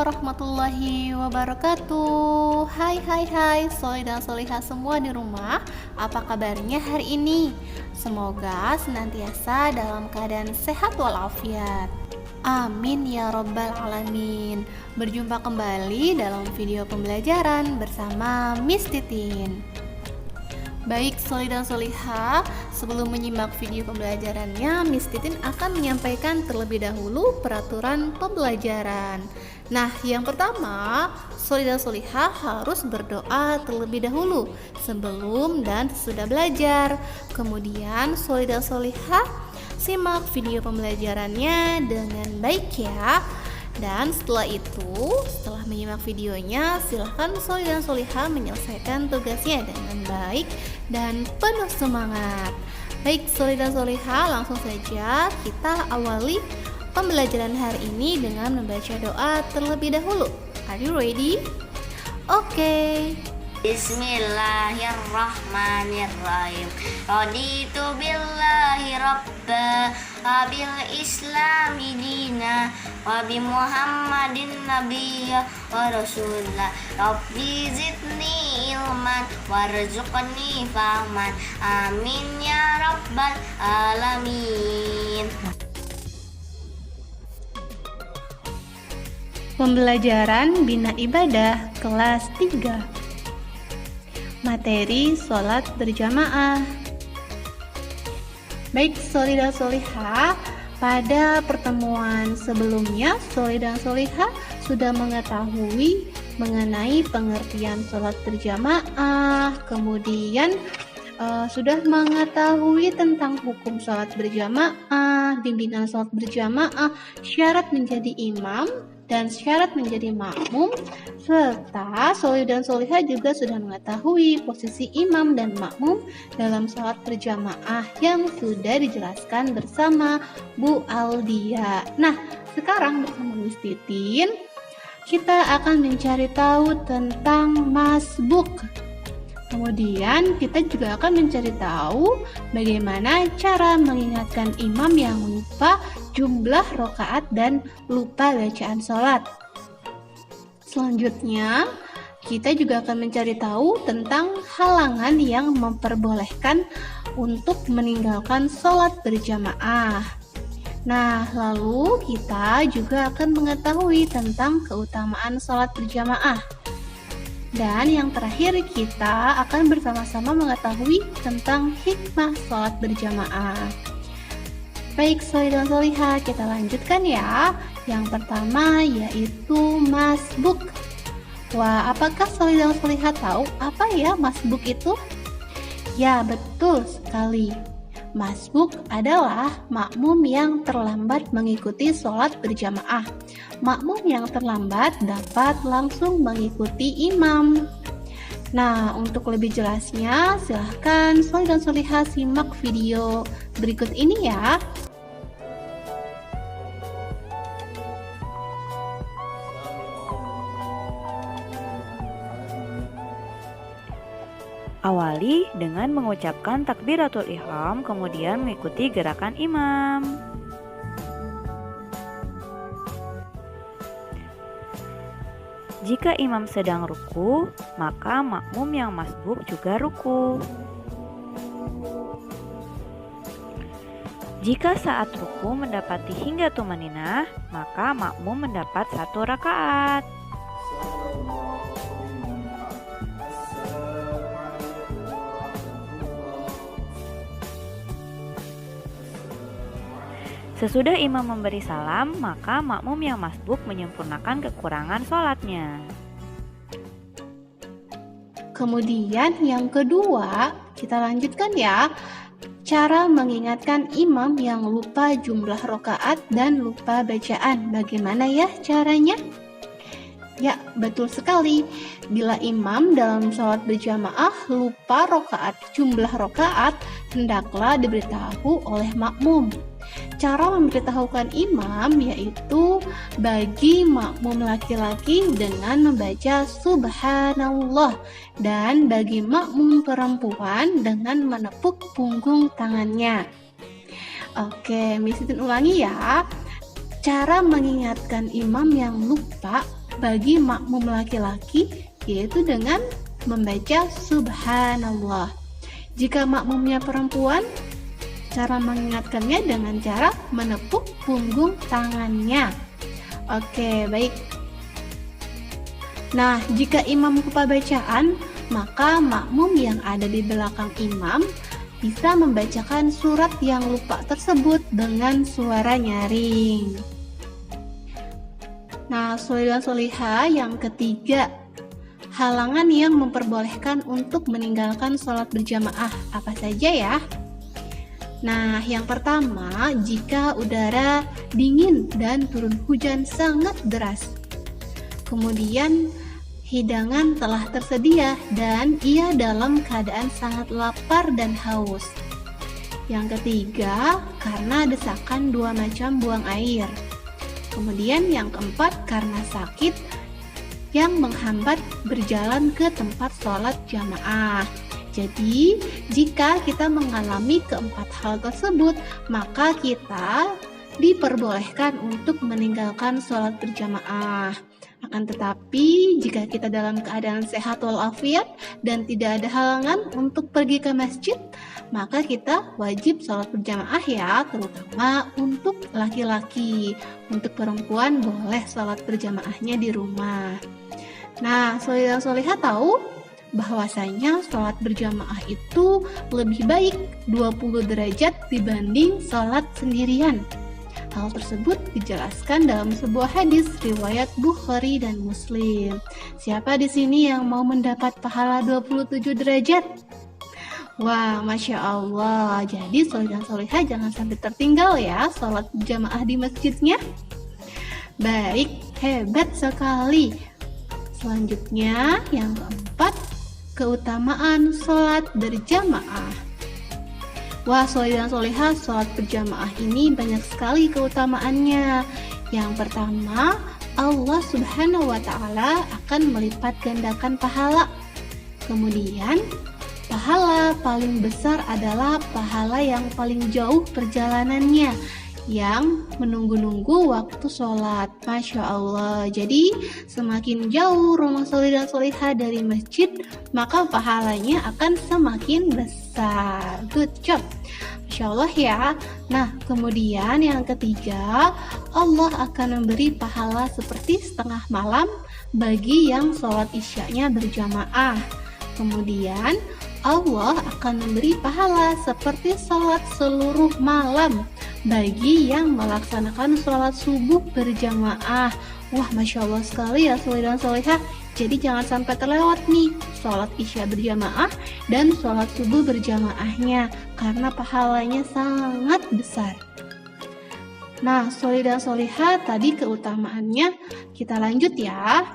warahmatullahi wabarakatuh. Hai Soli dan Solihah semua di rumah. Apa kabarnya hari ini? Semoga senantiasa dalam keadaan sehat walafiat. Amin ya robbal alamin. Berjumpa kembali dalam video pembelajaran bersama Miss Titin. Baik Soli dan Solihah, sebelum menyimak video pembelajarannya, Miss Titin akan menyampaikan terlebih dahulu peraturan pembelajaran. Nah, yang pertama, Soli dan Solihah harus berdoa terlebih dahulu sebelum dan sesudah belajar. Kemudian Soli dan Solihah simak video pembelajarannya dengan baik ya. Dan setelah menyimak videonya, silahkan Soli dan Solihah menyelesaikan tugasnya dengan baik dan penuh semangat. Baik Soli dan Solihah, langsung saja kita awali pembelajaran hari ini dengan membaca doa terlebih dahulu. Are you ready? Oke. Bismillahirrahmanirrahim. Raditu billahi rabba wa bil islami dina wa bi muhammadin nabiyya wa rasulah. Rabbi zidni ilman warzuqni fahman. Amin ya rabbal alamin. Pembelajaran Bina Ibadah kelas 3. Materi sholat berjamaah. Baik Soli dan Solihah, pada pertemuan sebelumnya Soli dan Solihah sudah mengetahui mengenai pengertian sholat berjamaah, kemudian sudah mengetahui tentang hukum sholat berjamaah, bimbingan sholat berjamaah, syarat menjadi imam dan syarat menjadi makmum, serta Soli dan Solihah juga sudah mengetahui posisi imam dan makmum dalam sholat berjamaah yang sudah dijelaskan bersama Bu Aldia. Nah, sekarang bersama Miss Titin, kita akan mencari tahu tentang masbuk. Kemudian kita juga akan mencari tahu bagaimana cara mengingatkan imam yang lupa jumlah rakaat dan lupa bacaan sholat. Selanjutnya, kita juga akan mencari tahu tentang halangan yang memperbolehkan untuk meninggalkan sholat berjamaah. Nah, lalu kita juga akan mengetahui tentang keutamaan sholat berjamaah. Dan yang terakhir, kita akan bersama-sama mengetahui tentang hikmah sholat berjamaah. Baik Soli dan Solihah, kita lanjutkan ya. Yang pertama yaitu masbuk. Wah, apakah Soli dan Solihah tahu apa ya masbuk itu? Ya, betul sekali. Masbuk adalah makmum yang terlambat mengikuti sholat berjamaah. Makmum yang terlambat dapat langsung mengikuti imam. Nah, untuk lebih jelasnya, silahkan Soli dan Solihah simak video berikut ini ya. Awali dengan mengucapkan takbiratul ihram, kemudian mengikuti gerakan imam. Jika imam sedang ruku, maka makmum yang masbuk juga ruku. Jika saat ruku mendapati hingga tumaninah, maka makmum mendapat 1 rakaat. Sesudah imam memberi salam, maka makmum yang masbuk menyempurnakan kekurangan sholatnya. Kemudian yang kedua, kita lanjutkan ya. Cara mengingatkan imam yang lupa jumlah rakaat dan lupa bacaan. Bagaimana ya caranya? Ya, betul sekali. Bila imam dalam sholat berjamaah lupa jumlah rakaat, hendaklah diberitahu oleh makmum. Cara memberitahukan imam yaitu bagi makmum laki-laki dengan membaca subhanallah, dan bagi makmum perempuan dengan menepuk punggung tangannya. Oke, Miss Titin ulangi ya. Cara mengingatkan imam yang lupa bagi makmum laki-laki, yaitu dengan membaca subhanallah. Jika makmumnya perempuan, cara mengingatkannya dengan cara menepuk punggung tangannya. Oke, baik. Nah, jika imam lupa bacaan, maka makmum yang ada di belakang imam bisa membacakan surat yang lupa tersebut dengan suara nyaring. Nah, solidah solihah yang ketiga, halangan yang memperbolehkan untuk meninggalkan sholat berjamaah apa saja ya? Nah, yang pertama, jika udara dingin dan turun hujan sangat deras. Kemudian, hidangan telah tersedia dan ia dalam keadaan sangat lapar dan haus. Yang ketiga, karena desakan 2 macam buang air. Kemudian yang keempat, karena sakit yang menghambat berjalan ke tempat sholat jamaah. Jadi, jika kita mengalami keempat hal tersebut, maka kita diperbolehkan untuk meninggalkan sholat berjamaah. Akan tetapi, jika kita dalam keadaan sehat walafiat dan tidak ada halangan untuk pergi ke masjid, maka kita wajib sholat berjamaah ya, terutama untuk laki-laki. Untuk perempuan boleh sholat berjamaahnya di rumah. Nah, solidah-solihah tahu bahwasanya sholat berjamaah itu lebih baik 20 derajat dibanding sholat sendirian. Hal tersebut dijelaskan dalam sebuah hadis riwayat Bukhari dan Muslim. Siapa di sini yang mau mendapat pahala 27 derajat? Wah, Masya Allah. Jadi solidah-solihah jangan sampai tertinggal ya sholat berjamaah di masjidnya. Baik, hebat sekali. Selanjutnya, yang keempat, keutamaan sholat berjamaah. Wah, solidah-solihah, sholat berjamaah ini banyak sekali keutamaannya. Yang pertama, Allah Subhanahu wa Ta'ala akan melipat gandakan pahala. Kemudian, pahala paling besar adalah pahala yang paling jauh perjalanannya, yang menunggu-nunggu waktu sholat. Masya Allah. Jadi semakin jauh rumah solidah-solihah dari masjid, maka pahalanya akan semakin besar. Good job. Masya Allah ya. Nah, kemudian yang ketiga, Allah akan memberi pahala seperti setengah malam bagi yang sholat isyanya berjamaah. Kemudian Allah akan memberi pahala seperti sholat seluruh malam bagi yang melaksanakan sholat subuh berjamaah. Wah, Masya Allah sekali ya solidah-solihah. Jadi jangan sampai terlewat nih sholat isya berjamaah dan sholat subuh berjamaahnya, karena pahalanya sangat besar. Nah, solidah-solihah tadi keutamaannya, kita lanjut ya.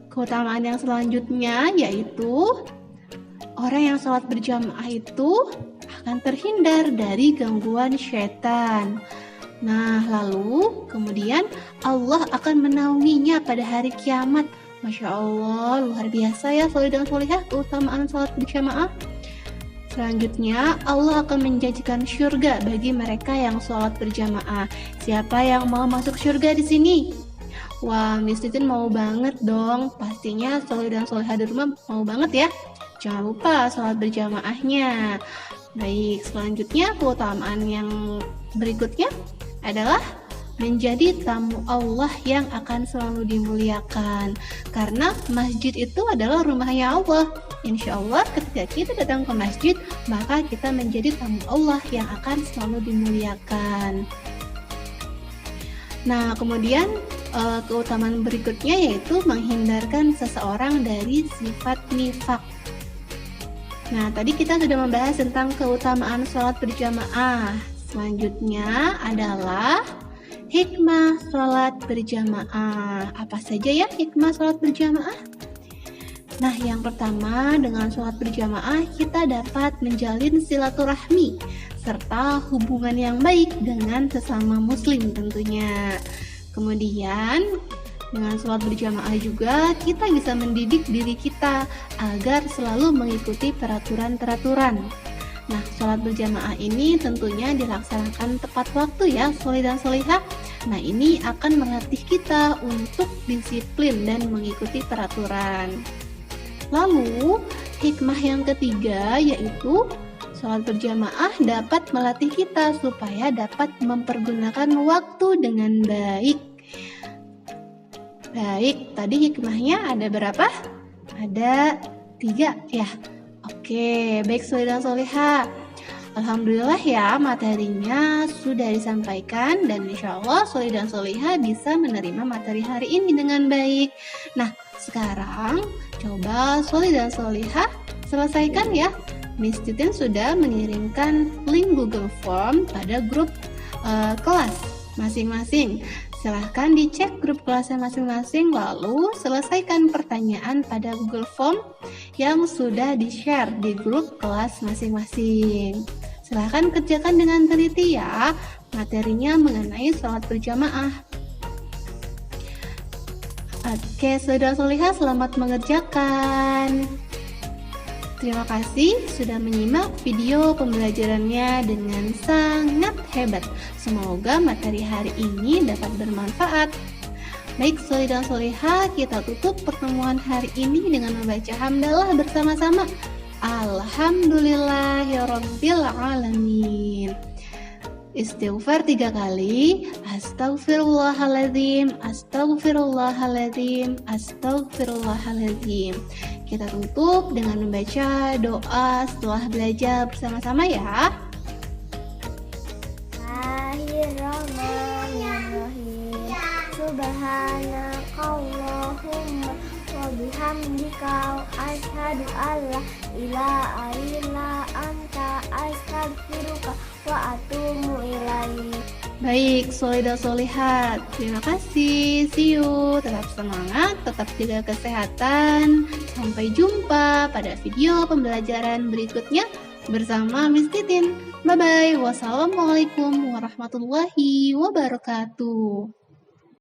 Keutamaan yang selanjutnya yaitu orang yang sholat berjamaah itu akan terhindar dari gangguan syaitan. Nah, lalu kemudian Allah akan menaunginya pada hari kiamat. Masya Allah, luar biasa ya solidah-solihah keutamaan sholat berjamaah. Selanjutnya, Allah akan menjanjikan syurga bagi mereka yang sholat berjamaah. Siapa yang mau masuk syurga di sini? Wah, Miss Titin mau banget dong. Pastinya solidah-solihah di rumah mau banget ya. Jangan lupa sholat berjamaahnya. Baik, selanjutnya keutamaan yang berikutnya adalah menjadi tamu Allah yang akan selalu dimuliakan. Karena masjid itu adalah rumahnya Allah. Insya Allah ketika kita datang ke masjid, maka kita menjadi tamu Allah yang akan selalu dimuliakan. Nah, kemudian keutamaan berikutnya yaitu menghindarkan seseorang dari sifat nifaq. Nah, tadi kita sudah membahas tentang keutamaan sholat berjamaah. Selanjutnya adalah hikmah sholat berjamaah. Apa saja ya hikmah sholat berjamaah? Nah, yang pertama, dengan sholat berjamaah kita dapat menjalin silaturahmi serta hubungan yang baik dengan sesama muslim tentunya. Kemudian, dengan sholat berjamaah juga kita bisa mendidik diri kita agar selalu mengikuti peraturan-peraturan. Nah, sholat berjamaah ini tentunya dilaksanakan tepat waktu ya, solidah-solihah. Nah, ini akan melatih kita untuk disiplin dan mengikuti peraturan. Lalu, hikmah yang ketiga yaitu sholat berjamaah dapat melatih kita supaya dapat mempergunakan waktu dengan baik. Baik, tadi hikmahnya ada berapa? Ada 3 ya. Oke, baik Solih dan Solihah. Alhamdulillah ya, materinya sudah disampaikan dan insya Allah Solih dan Solihah bisa menerima materi hari ini dengan baik. Nah, sekarang coba Solih dan Solihah selesaikan ya. Miss Titin sudah mengirimkan link Google Form pada grup kelas masing-masing. Silahkan dicek grup kelasnya masing-masing, lalu selesaikan pertanyaan pada Google Form yang sudah di-share di grup kelas masing-masing. Silahkan kerjakan dengan teliti ya materinya mengenai sholat berjamaah. Oke, saudara-solihah, selamat mengerjakan. Terima kasih sudah menyimak video pembelajarannya dengan sangat hebat. Semoga materi hari ini dapat bermanfaat. Baik, Solih dan Solihah, kita tutup pertemuan hari ini dengan membaca hamdalah bersama-sama. Alhamdulillahirabbil alamin. Istighfar 3 kali. Astagfirullahaladzim, astagfirullahaladzim, astagfirullahaladzim. Kita tutup dengan membaca doa setelah belajar bersama-sama ya. Bismillahirrahmanirrahim. Subhanakallahumma wa bihamdika asyhadu alla ilaha illa anta astaghfiruka wa atubu ilaik. Baik, Solih dan Solihah, terima kasih. See you. Tetap semangat, tetap jaga kesehatan. Sampai jumpa pada video pembelajaran berikutnya bersama Miss Titin. Bye-bye. Wassalamualaikum warahmatullahi wabarakatuh.